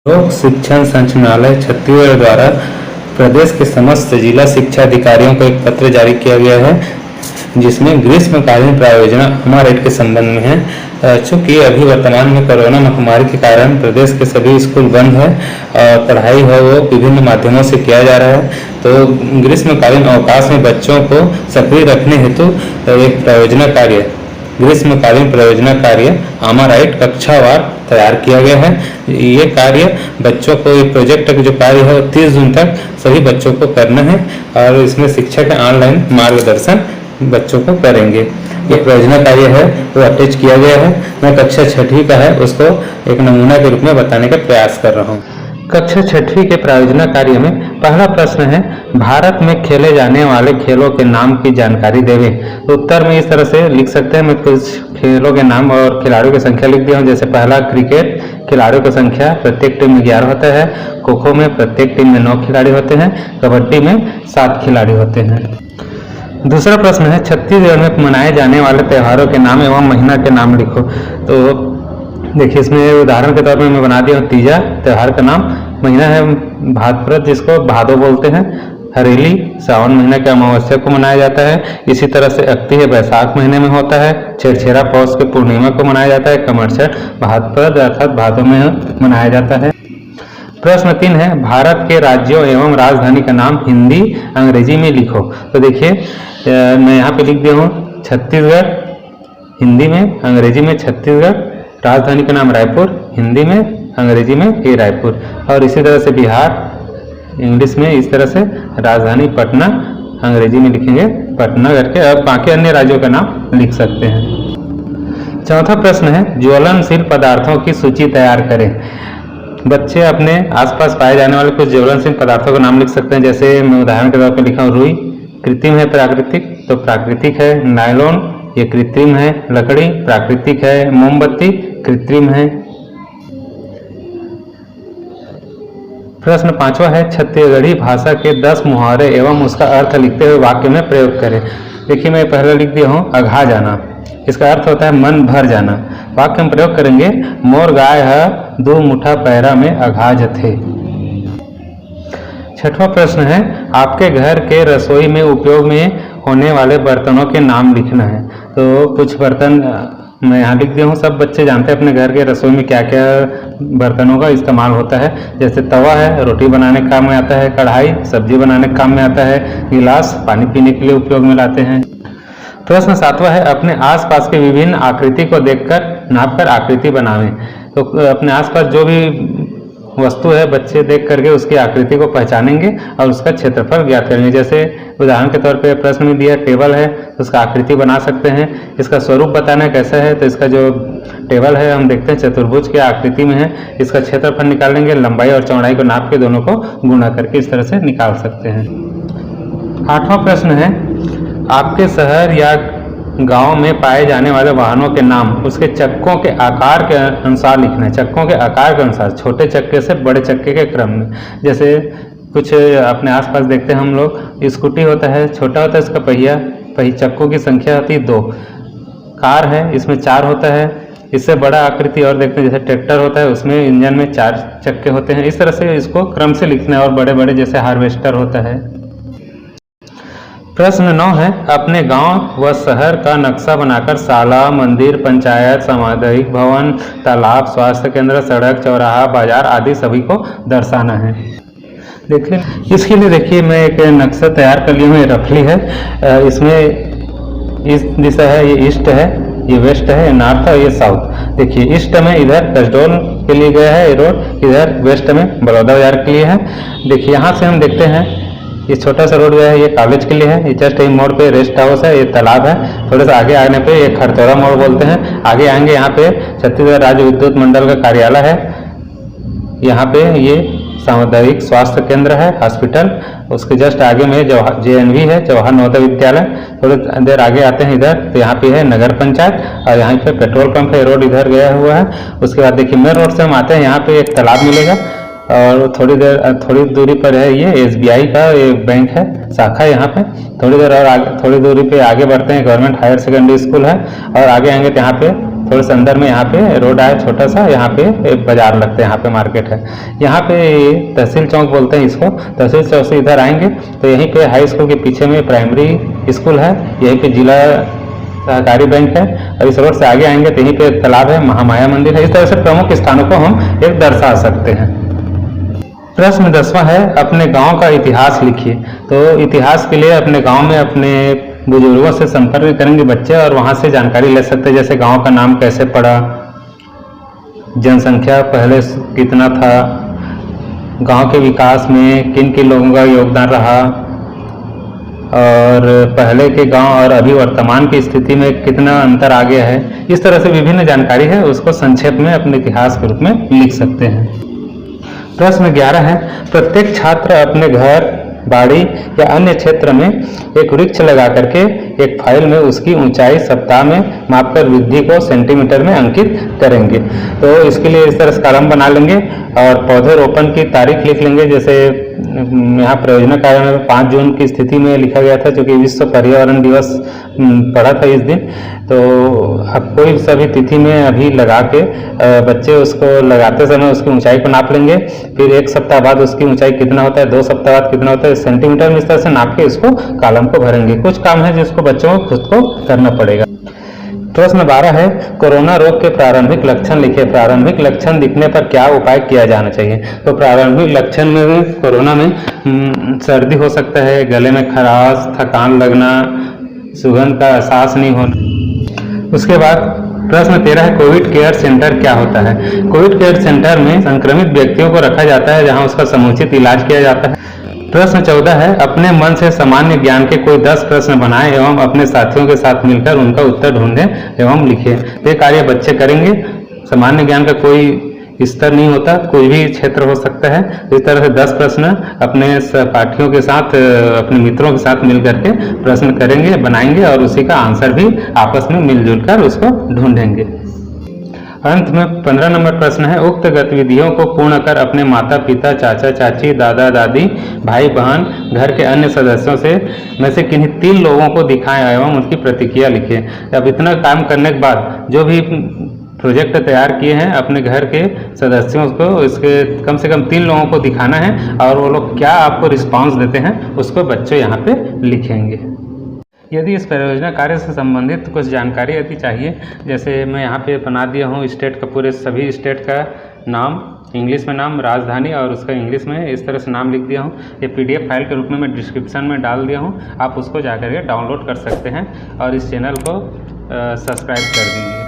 लोक शिक्षण संचालनालय छत्तीसगढ़ द्वारा प्रदेश के समस्त जिला शिक्षा अधिकारियों को एक पत्र जारी किया गया है, जिसमें ग्रीष्मकालीन प्रायोजना अमर एड के संबंध में है। चूँकि अभी वर्तमान में कोरोना महामारी के कारण प्रदेश के सभी स्कूल बंद है और पढ़ाई है वो विभिन्न माध्यमों से किया जा रहा है, तो ग्रीष्मकालीन अवकाश में बच्चों को सक्रिय रखने हेतु एक ग्रीष्मकालीन परियोजना कार्य अमर एड कक्षावार तैयार किया गया है। ये कार्य बच्चों को, ये प्रोजेक्ट जो कार्य है 30 जून तक सभी बच्चों को करना है और इसमें शिक्षक ऑनलाइन मार्गदर्शन बच्चों को करेंगे। ये परियोजना कार्य है वो अटैच किया गया है। मैं कक्षा 6वीं का है उसको एक नमूना के रूप में बताने का प्रयास कर रहा हूँ। कक्षा 6वीं के प्रायोजना कार्य में पहला प्रश्न है, भारत में खेले जाने वाले खेलों के नाम की जानकारी देवें। तो उत्तर में इस तरह से लिख सकते हैं। मैं कुछ खेलों के नाम और खिलाड़ियों की संख्या लिख दिया हूँ। जैसे पहला क्रिकेट, खिलाड़ियों की संख्या प्रत्येक टीम में 11 होता है। खो खो में प्रत्येक टीम में 9 खिलाड़ी होते हैं। कबड्डी में 7 खिलाड़ी होते हैं। दूसरा प्रश्न है, छत्तीसगढ़ में मनाए जाने वाले त्योहारों के नाम एवं महीना के नाम लिखो। तो देखिए इसमें उदाहरण के तौर पर मैं बना दिया हूँ तीजा त्योहार का नाम, महीना है भाद्रपद जिसको भादो बोलते हैं। हरेली सावन महीना के अमावस्या को मनाया जाता है। इसी तरह से अक्ति है बैसाख महीने में होता है। छेरछेरा पौष के पूर्णिमा को मनाया जाता है। कमरछठ भाद्रपद अर्थात भादो में मनाया जाता है। प्रश्न 3 है, भारत के राज्यों एवं राजधानी का नाम हिंदी अंग्रेजी में लिखो। तो देखिए मैं यहाँ पे लिख दिया हूँ छत्तीसगढ़, हिंदी में, अंग्रेजी में छत्तीसगढ़। राजधानी का नाम रायपुर, हिंदी में, अंग्रेजी में ये रायपुर। और इसी तरह से बिहार, इंग्लिश में इस तरह से राजधानी पटना, अंग्रेजी में लिखेंगे पटना करके। अब बाकी अन्य राज्यों का नाम लिख सकते हैं। चौथा प्रश्न है, ज्वलनशील पदार्थों की सूची तैयार करें। बच्चे अपने आसपास पाए जाने वाले कुछ ज्वलनशील पदार्थों का नाम लिख सकते हैं। जैसे मैं उदाहरण के तौर पर लिखा हूँ रुई, कृत्रिम है प्राकृतिक, तो प्राकृतिक है। नायलॉन ये कृत्रिम है। लकड़ी प्राकृतिक है। मोमबत्ती कृत्रिम है। प्रश्न 5वां है, छत्तीसगढ़ी भाषा के 10 मुहावरे एवं उसका अर्थ लिखते हुए वाक्य में प्रयोग करें। देखिए मैं पहले लिख दिया हूँ अघा जाना, इसका अर्थ होता है मन भर जाना। वाक्य में प्रयोग करेंगे, मोर गाय है 2 मुठा पैरा में अघाज थे। 6वां प्रश्न है, आपके घर के रसोई में उपयोग में होने वाले बर्तनों के नाम लिखना है। तो कुछ बर्तन मैं यहाँ लिख दिया हूँ। सब बच्चे जानते हैं अपने घर के रसोई में क्या क्या बर्तनों का इस्तेमाल होता है। जैसे तवा है, रोटी बनाने के काम में आता है। कढ़ाई सब्जी बनाने के काम में आता है। गिलास पानी पीने के लिए उपयोग में लाते हैं। प्रश्न 7वां है, अपने आसपास के विभिन्न आकृति को देखकर नापकर आकृति बनावें। तो अपने आसपास जो भी वस्तु है बच्चे देख करके उसकी आकृति को पहचानेंगे और उसका क्षेत्रफल ज्ञात करेंगे। जैसे उदाहरण के तौर पे प्रश्न में दिया टेबल है, तो उसका आकृति बना सकते हैं। इसका स्वरूप बताना कैसा है, तो इसका जो टेबल है हम देखते हैं चतुर्भुज की आकृति में है। इसका क्षेत्रफल निकालेंगे, लंबाई और चौड़ाई को नाप के दोनों को गुणा करके इस तरह से निकाल सकते हैं। 8वां प्रश्न है, आपके शहर या गांव में पाए जाने वाले वाहनों के नाम उसके चक्कों के आकार के अनुसार लिखना है। चक्कों के आकार के अनुसार, छोटे चक्के से बड़े चक्के के क्रम में। जैसे कुछ अपने आसपास देखते हैं हम लोग, स्कूटी होता है, छोटा होता है इसका पहिया, चक्कों की संख्या होती है 2। कार है, इसमें 4 होता है। इससे बड़ा आकृति और देखते हैं जैसे ट्रैक्टर होता है, उसमें इंजन में 4 चक्के होते हैं। इस तरह से इसको क्रम से लिखना है। और बड़े बड़े जैसे हार्वेस्टर होता है। प्रश्न 9 है, अपने गांव व शहर का नक्शा बनाकर शाला, मंदिर, पंचायत, सामुदायिक भवन, तालाब, स्वास्थ्य केंद्र, सड़क, चौराहा, बाजार आदि सभी को दर्शाना है। देखिए इसके लिए देखिए मैं एक नक्शा तैयार कर लिया हूँ। ये रफली है। इसमें इस दिशा है, ये ईस्ट है, ये वेस्ट है, ये नॉर्थ है, ये साउथ। देखिए ईस्ट में इधर कसडोल के लिए गया है ये रोड, इधर वेस्ट में बड़ौदा बाजार के लिए है। देखिए यहाँ से हम देखते हैं ये छोटा सा रोड गया है, ये कॉलेज के लिए है। ये जस्ट एक मोड़ पे रेस्ट हाउस है, ये तालाब है। थोड़ा सा आगे आने पे ये खरतौरा मोड़ बोलते हैं। आगे आएंगे यहाँ पे छत्तीसगढ़ राज्य विद्युत मंडल का कार्यालय है। यहाँ पे ये सामुदायिक स्वास्थ्य केंद्र है, हॉस्पिटल। उसके जस्ट आगे में JNV है, जवाहर नवोदय विद्यालय। थोड़ी देर आगे आते हैं इधर तो यहाँ पे है नगर पंचायत और यहाँ पे पेट्रोल पंप है। रोड इधर गया हुआ है। उसके बाद देखिए मेन रोड से हम आते हैं, यहाँ पे एक तालाब मिलेगा और थोड़ी दूरी पर है ये SBI का एक बैंक है, शाखा यहाँ पे। थोड़ी देर और थोड़ी दूरी पे आगे बढ़ते हैं, गवर्नमेंट हायर सेकेंडरी स्कूल है। और आगे आएंगे तो यहाँ पे थोड़े से अंदर में यहाँ पे रोड आया छोटा सा, यहाँ पे एक बाजार लगता है, यहाँ पे मार्केट है। यहाँ पे तहसील चौक बोलते हैं इसको। तहसील चौक से इधर आएंगे तो यहीं पे हाई स्कूल के पीछे में प्राइमरी स्कूल है, यहीं पे जिला सहकारी बैंक है, और इस रोड से आगे आएंगे तो यहीं पे तालाब है, महामाया मंदिर है। इस तरह से प्रमुख स्थानों को हम एक दर्शा सकते हैं। प्रश्न 10वां है, अपने गांव का इतिहास लिखिए। तो इतिहास के लिए अपने गांव में अपने बुजुर्गों से संपर्क करेंगे बच्चे और वहां से जानकारी ले सकते हैं, जैसे गांव का नाम कैसे पड़ा, जनसंख्या पहले कितना था, गांव के विकास में किन किन लोगों का योगदान रहा, और पहले के गांव और अभी वर्तमान की स्थिति में कितना अंतर आ गया है। इस तरह से विभिन्न जानकारी है, उसको संक्षेप में अपने इतिहास के रूप में लिख सकते हैं। प्रश्न 11 है, प्रत्येक छात्र अपने घर, बाड़ी या अन्य क्षेत्र में एक वृक्ष लगा करके एक फाइल में उसकी ऊंचाई सप्ताह में मापकर वृद्धि को सेंटीमीटर में अंकित करेंगे। तो इसके लिए इस तरह से कॉलम बना लेंगे और पौधे रोपण की तारीख लिख लेंगे। जैसे यहाँ परियोजना कार्य में 5 जून की स्थिति में लिखा गया था, जो कि विश्व पर्यावरण दिवस पड़ा था इस दिन। तो अब कोई सभी तिथि में अभी लगा के बच्चे उसको लगाते समय उसकी ऊंचाई को नाप लेंगे, फिर 1 सप्ताह बाद उसकी ऊंचाई कितना होता है, 2 सप्ताह बाद कितना होता है, सेंटीमीटर में इस तरह से नाप के इसको कॉलम को भरेंगे। कुछ काम है जिसको बच्चों को खुद को करना पड़ेगा। प्रश्न 12 है, कोरोना रोग के प्रारंभिक लक्षण लिखिए। प्रारंभिक लक्षण दिखने पर क्या उपाय किया जाना चाहिए। तो प्रारंभिक लक्षण में कोरोना में सर्दी हो सकता है, गले में खराश, थकान लगना, सुगंध का एहसास नहीं होना। उसके बाद प्रश्न 13 है, कोविड केयर सेंटर क्या होता है। कोविड केयर सेंटर में संक्रमित व्यक्तियों को रखा जाता है, जहां उसका समुचित इलाज किया जाता है। प्रश्न 14 है, अपने मन से सामान्य ज्ञान के कोई 10 प्रश्न बनाएं एवं अपने साथियों के साथ मिलकर उनका उत्तर ढूंढें एवं लिखें। ये कार्य बच्चे करेंगे। सामान्य ज्ञान का कोई स्तर नहीं होता, कोई भी क्षेत्र हो सकता है। इस तरह से 10 प्रश्न अपने सहपाठियों के साथ, अपने मित्रों के साथ मिल करके प्रश्न करेंगे, बनाएंगे और उसी का आंसर भी आपस में मिलजुल कर उसको ढूंढेंगे। अंत में 15 नंबर प्रश्न है, उक्त गतिविधियों को पूर्ण कर अपने माता पिता, चाचा चाची, दादा दादी, भाई बहन, घर के अन्य सदस्यों से में से किन्हीं 3 लोगों को दिखाएं एवं उनकी प्रतिक्रिया लिखें। अब इतना काम करने के बाद जो भी प्रोजेक्ट तैयार किए हैं अपने घर के सदस्यों को, इसके कम से कम 3 लोगों को दिखाना है और वो लोग क्या आपको रिस्पांस देते हैं उसको बच्चे यहाँ पे लिखेंगे। यदि इस परियोजना कार्य से संबंधित कुछ जानकारी यदि चाहिए, जैसे मैं यहाँ पे बना दिया हूँ स्टेट का, पूरे सभी स्टेट का नाम, इंग्लिश में नाम, राजधानी और उसका इंग्लिश में इस तरह से नाम लिख दिया हूँ। ये PDF फाइल के रूप में मैं डिस्क्रिप्शन में डाल दिया हूँ, आप उसको जाकर के डाउनलोड कर सकते हैं और इस चैनल को सब्सक्राइब कर दीजिए।